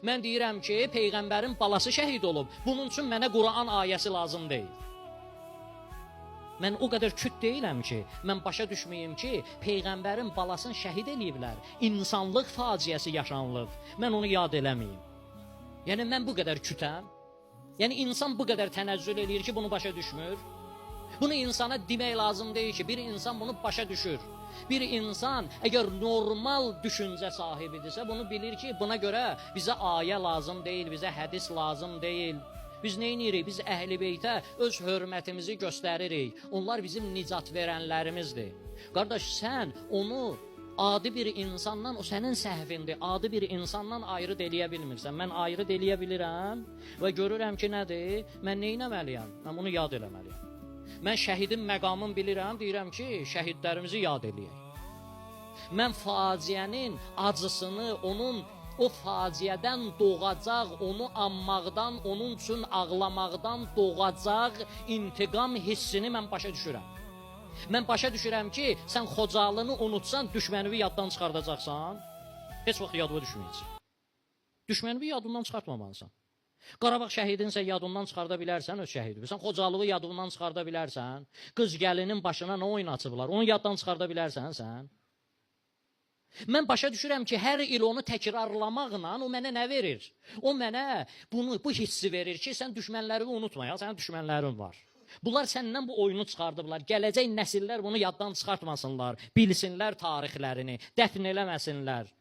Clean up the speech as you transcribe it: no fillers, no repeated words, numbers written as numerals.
Mən deyirəm ki, Peyğəmbərin balası şəhid olub. Bunun üçün mənə Quran ayəsi lazım deyil. Mən o qədər küt deyiləm ki, mən başa düşməyim ki, Peyğəmbərin balasını şəhid eləyiblər. İnsanlıq faciəsi yaşanılıb. Mən onu yad eləməyim. Yəni mən bu qədər kütəm. Yəni insan bu qədər tənəzzül eləyir ki, bunu başa düşmür. Bunu insana demək lazım deyil ki, bir insan bunu başa düşür. Bir insan əgər normal düşüncə sahibidirsə, bunu bilir ki, buna görə bizə ayə lazım deyil, bizə hədis lazım deyil. Biz nə edirik? Biz Əhl-i Beytə öz hörmətimizi göstəririk. Onlar bizim nicat verənlərimizdir. Qardaş, sən onu adi bir insandan, o sənin səhvindir, adi bir insandan ayrı eləyə bilmirsən. Mən ayrı eləyə bilirəm və görürəm ki, nədir? Mən nə etməliyəm? Mən bunu yad eləməliyəm. Mən şəhidin məqamını bilirəm, deyirəm ki, şəhidlərimizi yad eləyək. Mən faciənin acısını, onun o faciədən doğacaq, onu anmaqdan, onun üçün ağlamaqdan doğacaq intiqam hissini mən başa düşürəm. Mən başa düşürəm ki, sən Xocalını unutsan, düşmənini yaddan çıxardacaqsan, heç vaxt yadıma düşməyəcək. Düşmənini yadından çıxartmamalısan. Qarabağ şəhidinsə yadından çıxarda bilərsən öz şəhidi. Sən Xocalığı yadından çıxarda bilərsən. Qız gəlinin başına nə oyun açıblar, onu yaddan çıxarda bilərsən sən. Mən başa düşürəm ki, hər il onu təkrarlamaqla o mənə nə verir? O mənə bu hissi verir ki, sən düşmənlərini unutma, sənin düşmənlərin var. Bunlar səndən bu oyunu çıxardıblar. Gələcək nəsillər bunu yaddan çıxartmasınlar, bilsinlər tarixlərini, dəfn eləməsinlər.